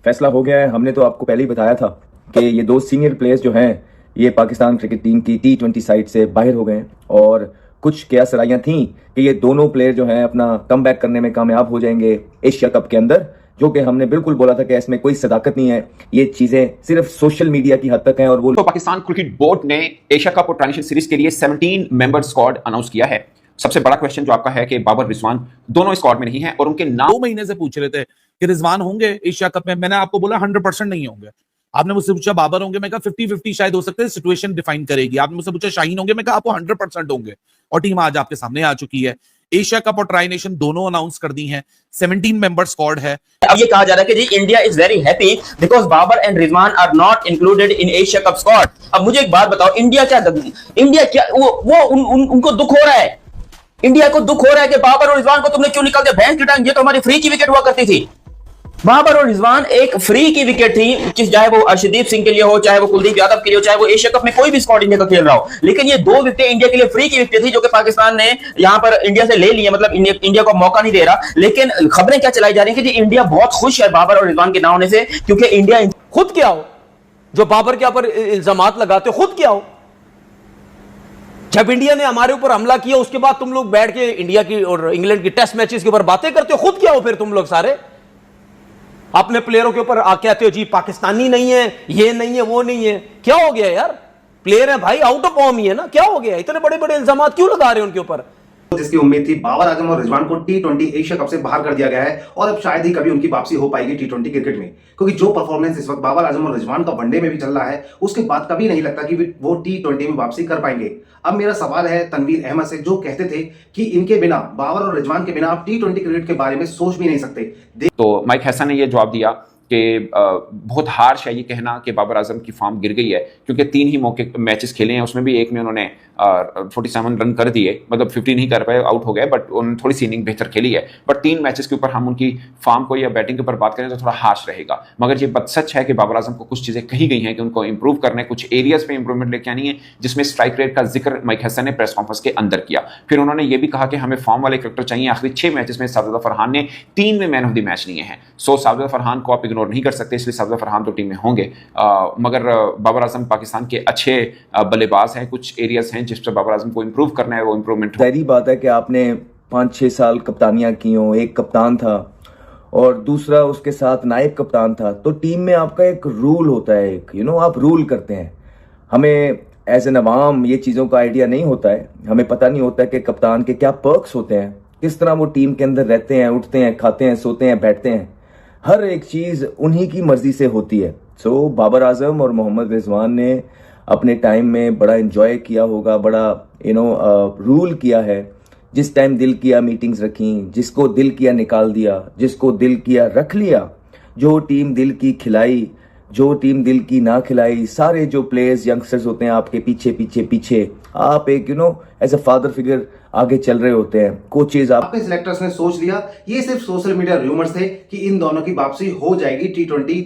फैसला हो गया है। हमने तो आपको पहले ही बताया था कि ये दो सीनियर प्लेयर्स जो हैं ये पाकिस्तान क्रिकेट टीम की T20 साइड से बाहर हो गए हैं और कुछ क्या सलाहियां थी कि ये दोनों प्लेयर जो हैं अपना कमबैक करने में कामयाब हो जाएंगे एशिया कप के अंदर, जो कि हमने बिल्कुल बोला था कि इसमें कोई सदाकत नहीं है, ये चीजें सिर्फ सोशल मीडिया की हद तक हैं। और वो तो पाकिस्तान क्रिकेट बोर्ड ने एशिया कप और ट्रांजिशन सीरीज के लिए 17 मेंबर स्क्वाड अनाउंस किया है। सबसे बड़ा क्वेश्चन जो आपका है कि बाबर रिजवान दोनों स्क्वाड में नहीं है और उनके नाम 2 महीने से पूछ रहे थे कि रिजवान होंगे एशिया कप में। मैंने आपको बोला 100% नहीं होंगे। आपने मुझसे पूछा बाबर होंगे, मैं कहा 50-50 शायद हो सकते हैं, सिचुएशन डिफाइन करेगी। आपने मुझसे पूछा शाहीन होंगे, मैं कहा आपको 100% होंगे और टीम आज आपके सामने आ चुकी है। एशिया कप और ट्राई नेशन दोनों अनाउंस कर दी हैं। 17 मेंबर स्क्वाड है। अब ये कहा जा रहा है कि जी India is very happy because Babar and Rizwan are not included in Asia cup squad. अब मुझे एक बात बताओ, इंडिया क्या उनको दुख हो रहा है? इंडिया को दुख हो रहा है कि बाबर और रिजवान को तुमने क्यों निकाल दिया? भैंस की टांग, ये तो हमारी फ्री की विकेट हुआ करती थी। बाबर और रिजवान एक फ्री की विकेट थी, चाहे वो अर्शदीप सिंह के लिए हो, चाहे वो कुलदीप यादव के लिए हो, चाहे वो एशिया कप में कोई भी स्क्वाड इंडिया का खेल रहा हो, लेकिन ये दो विकेट इंडिया के लिए फ्री की विकेट थी जो कि पाकिस्तान ने यहां पर इंडिया से ले ली है। मतलब इंडिया को मौका नहीं दे रहा। लेकिन खबरें क्या चलाई जा रही है कि इंडिया बहुत खुश है बाबर और रिजवान के ना होने से, क्योंकि इंडिया खुद क्या हो जो बाबर के ऊपर इल्जामात लगाते हो, खुद क्या हो? जब इंडिया ने हमारे ऊपर हमला किया उसके बाद तुम लोग बैठ के इंडिया की और इंग्लैंड की टेस्ट मैचेस के ऊपर बातें करते हो। खुद क्या हो फिर तुम लोग सारे? अपने प्लेयरों के ऊपर आके आते हो जी पाकिस्तानी नहीं है, ये नहीं है, वो नहीं है। क्या हो गया यार? प्लेयर है भाई, आउट ऑफ फॉर्म ही है ना। क्या हो गया? इतने बड़े बड़े इल्जाम क्यों लगा रहे हैं उनके ऊपर? जिसकी उम्मीद थी बाबर आजम और रिजवान को T20 एशिया कप से बाहर कर दिया गया है और अब शायद ही कभी उनकी वापसी हो पाएगी T20 क्रिकेट में, क्योंकि जो परफॉर्मेंस इस वक्त बाबर आजम और रिजवान का वनडे में भी चल रहा है उसके बाद कभी नहीं लगता कि वो T20 में वापसी कर पाएंगे। अब मेरा सवाल है तनवीर अहमद से, जो कहते थे कि इनके बिना, बाबर और रिजवान के बिना आप T20 क्रिकेट के बारे में सोच भी नहीं सकते। तो माइक हैसन ने यह जवाब दिया कि बहुत हार्श है ये कहना कि बाबर आजम की फॉर्म गिर गई है, क्योंकि 3 ही मौके मैचेस खेले हैं, उसमें भी एक में उन्होंने 47 रन कर दिए, मतलब 50 नहीं कर पाए, आउट हो गए, बट उन्होंने थोड़ी सी इनिंग बेहतर खेली है। बट 3 मैचेस के ऊपर हम उनकी फॉर्म को या बैटिंग के ऊपर बात करें तो थोड़ा हार्श रहेगा। मगर ये बात सच है कि बाबर आजम को कुछ चीज़ें कही गई हैं कि उनको इंप्रूव करने, कुछ एरियाज पे इंप्रूवमेंट लेके आनी है, जिसमें स्ट्राइक रेट का जिक्र माइक हैसन ने प्रेस कॉन्फ्रेंस के अंदर किया। फिर उन्होंने ये भी कहा कि हमें फॉर्म वाले क्रिकेटर चाहिए। आखिरी 6 मैचेस में साजिद फरहान ने 3 में मैन ऑफ द मैच लिए हैं। सो साजिद फरहान को आप इग्नोर नहीं कर सकते, इसलिए साजिद फरहान तो टीम में होंगे। मगर बाबर आजम पाकिस्तान के अच्छे बल्लेबाज हैं, कुछ एरियाज हैं जिस पर बाबर आजम को इंप्रूव करना है, वो इंप्रूवमेंट। जाहिर बात है कि आपने 5-6 साल कप्तानियां की हो, एक कप्तान था और दूसरा उसके साथ नायब कप्तान था, तो टीम में आपका एक रूल होता है, एक आप रूल करते हैं। हमें एज एन अवाम ये चीज़ों का आइडिया नहीं होता है, हमें पता नहीं होता कि कप्तान के क्या पर्क्स होते हैं, किस तरह वो टीम के अंदर रहते हैं, उठते हैं, खाते हैं, सोते हैं, बैठते हैं। हर एक चीज़ उन्हीं की मर्जी से होती है। सो बाबर आजम और मोहम्मद रिजवान ने अपने टाइम में बड़ा एंजॉय किया होगा, बड़ा रूल किया है। जिस टाइम दिल किया मीटिंग्स रखी, जिसको दिल किया निकाल दिया, जिसको दिल किया रख लिया। जो टीम दिल की खिलाई, जो टीम दिल की ना खिलाई, सारे जो प्लेयर्स यंगस्टर्स होते हैं आपके पीछे पीछे पीछे, आप एक एज अ फादर फिगर आगे चल रहे होते हैं। कोचेज आपके सिलेक्टर्स ने सोच लिया, ये सिर्फ सोशल मीडिया रूमर्स थे कि इन दोनों की वापसी हो जाएगी T20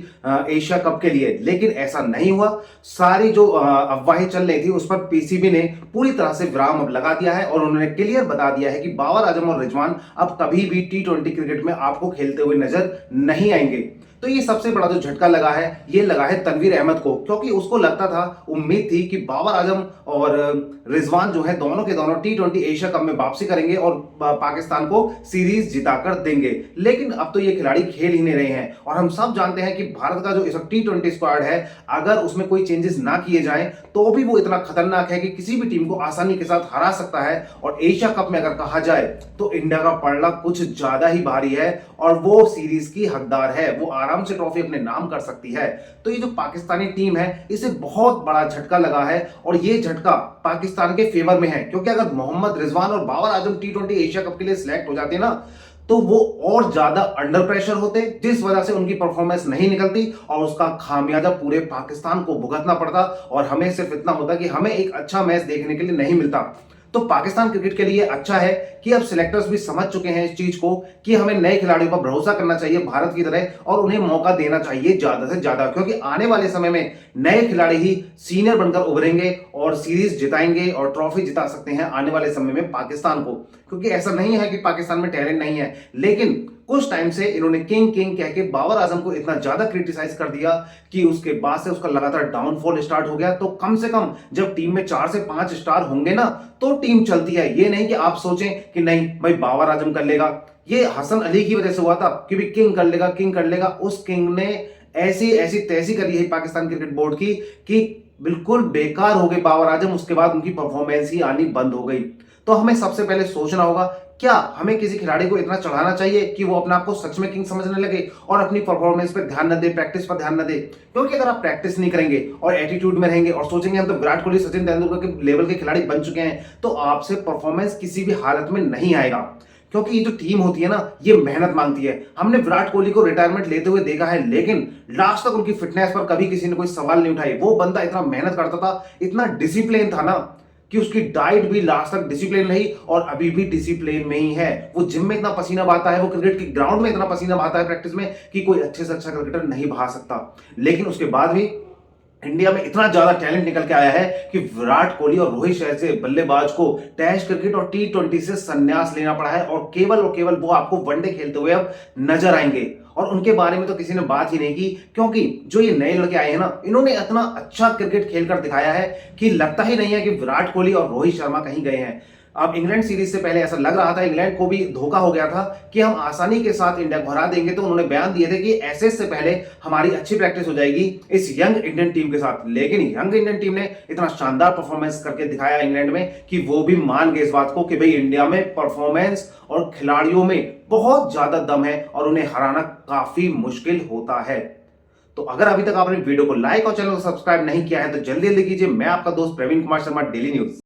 एशिया कप के लिए, लेकिन ऐसा नहीं हुआ। सारी जो अफवाहें चल रही थी उस पर पीसीबी ने पूरी तरह से विराम अब लगा दिया है और उन्होंने क्लियर बता दिया है कि बाबर आजम और रिजवान अब कभी भी T20 क्रिकेट में आपको खेलते हुए नजर नहीं आएंगे। तो ये सबसे बड़ा जो झटका लगा है, ये लगा है तनवीर अहमद को, क्योंकि उसको लगता था, उम्मीद थी कि बाबर आजम और रिजवान जो है दोनों के दोनों T20 एशिया कप में वापसी करेंगे और पाकिस्तान को सीरीज जिताकर देंगे। लेकिन अब तो ये खिलाड़ी खेल ही नहीं रहे हैं और हम सब जानते हैं कि भारत का जो इस T20 स्क्वाड है, अगर उसमें कोई चेंजेस ना किए जाएं तो भी वो इतना खतरनाक है कि किसी भी टीम को आसानी के साथ हरा सकता है। और एशिया कप में अगर कहा जाए तो इंडिया का पलड़ा कुछ ज्यादा ही भारी है और वो सीरीज की हकदार है, वो आराम से ट्रॉफी अपने नाम कर सकती है। तो ये जो पाकिस्तानी टीम है, इसे बहुत बड़ा झटका लगा है और ये झटका पाकिस्तान के फेवर में है, क्योंकि अगर मोहम्मद रिजवान और Babar Azam T20 Asia cup के लिए सिलेक्ट हो जाते ना तो वो और ज्यादा अंडर प्रेशर होते, जिस वजह से उनकी परफॉर्मेंस नहीं निकलती और उसका खामियाजा पूरे पाकिस्तान को भुगतना पड़ता और हमें सिर्फ इतना होता कि हमें एक अच्छा मैच देखने के लिए नहीं मिलता। तो पाकिस्तान क्रिकेट के लिए अच्छा है कि अब सिलेक्टर्स भी समझ चुके हैं इस चीज को कि हमें नए खिलाड़ियों पर भरोसा करना चाहिए भारत की तरह और उन्हें मौका देना चाहिए ज्यादा से ज्यादा, क्योंकि आने वाले समय में नए खिलाड़ी ही सीनियर बनकर उभरेंगे और सीरीज जिताएंगे और ट्रॉफी जिता सकते हैं आने वाले समय में पाकिस्तान को। क्योंकि ऐसा नहीं है कि पाकिस्तान में टैलेंट नहीं है, लेकिन कुछ टाइम से इन्होंने किंग किंग कह के बाबर आजम को इतना ज्यादा क्रिटिसाइज कर दिया कि उसके बाद से उसका लगातार डाउनफॉल स्टार्ट हो गया। तो कम से कम जब टीम में 4 से 5 स्टार होंगे ना तो टीम चलती है। ये नहीं कि आप सोचें कि नहीं भाई बाबर आजम कर लेगा, ये हसन अली की वजह से हुआ था कि भी किंग कर लेगा। उस किंग ने ऐसी ऐसी तैसी करी है पाकिस्तान क्रिकेट बोर्ड की कि बिल्कुल बेकार हो गए बाबर आजम। उसके बाद उनकी परफॉर्मेंस ही आनी बंद हो गई। तो हमें सबसे पहले सोचना होगा, क्या हमें किसी खिलाड़ी को इतना चढ़ाना चाहिए कि वो अपने आप को सच में किंग समझने लगे और अपनी परफॉर्मेंस पर ध्यान न दे, प्रैक्टिस पर ध्यान न दे? क्योंकि अगर आप प्रैक्टिस नहीं करेंगे और एटीट्यूड में रहेंगे और सोचेंगे हम तो विराट कोहली, सचिन तेंदुलकर के लेवल के खिलाड़ी बन चुके हैं, तो आपसे परफॉर्मेंस किसी भी हालत में नहीं आएगा। क्योंकि ये जो टीम होती है ना, ये मेहनत मांगती है। हमने विराट कोहली को रिटायरमेंट लेते हुए देखा है, लेकिन लास्ट तक उनकी फिटनेस पर कभी किसी ने कोई सवाल नहीं उठाई। वो बंदा इतना मेहनत करता था, इतना डिसिप्लिन था ना कि उसकी डाइट भी लास्ट तक डिसिप्लिन रही और अभी भी डिसिप्लिन में ही है। वो जिम में इतना पसीना बहाता है, वो क्रिकेट के ग्राउंड में इतना पसीना बहाता है प्रैक्टिस में कि कोई अच्छे से अच्छा क्रिकेटर नहीं बहा सकता। लेकिन उसके बाद भी इंडिया में इतना ज्यादा टैलेंट निकल के आया है कि विराट कोहली और रोहित शर्मा जैसे बल्लेबाज को टेस्ट क्रिकेट और T20 से संन्यास लेना पड़ा है और केवल वो आपको वनडे खेलते हुए अब नजर आएंगे। और उनके बारे में तो किसी ने बात ही नहीं की, क्योंकि जो ये नए लड़के आए हैं ना, इन्होंने इतना अच्छा क्रिकेट खेलकर दिखाया है कि लगता ही नहीं है कि विराट कोहली और रोहित शर्मा कहीं गए हैं। अब इंग्लैंड सीरीज से पहले ऐसा लग रहा था, इंग्लैंड को भी धोखा हो गया था कि हम आसानी के साथ इंडिया को हरा देंगे। तो उन्होंने बयान दिए थे कि एसएस से पहले हमारी अच्छी प्रैक्टिस हो जाएगी इस यंग इंडियन टीम के साथ। लेकिन यंग इंडियन टीम ने इतना शानदार परफॉर्मेंस करके दिखाया इंग्लैंड में कि वो भी मान गए इस बात को कि भाई इंडिया में परफॉर्मेंस और खिलाड़ियों में बहुत ज्यादा दम है और उन्हें हराना काफी मुश्किल होता है। तो अगर अभी तक आपने वीडियो को लाइक और चैनल को सब्सक्राइब नहीं किया है तो जल्दी जल्दी कीजिए। मैं आपका दोस्त प्रवीण कुमार शर्मा, डेली न्यूज।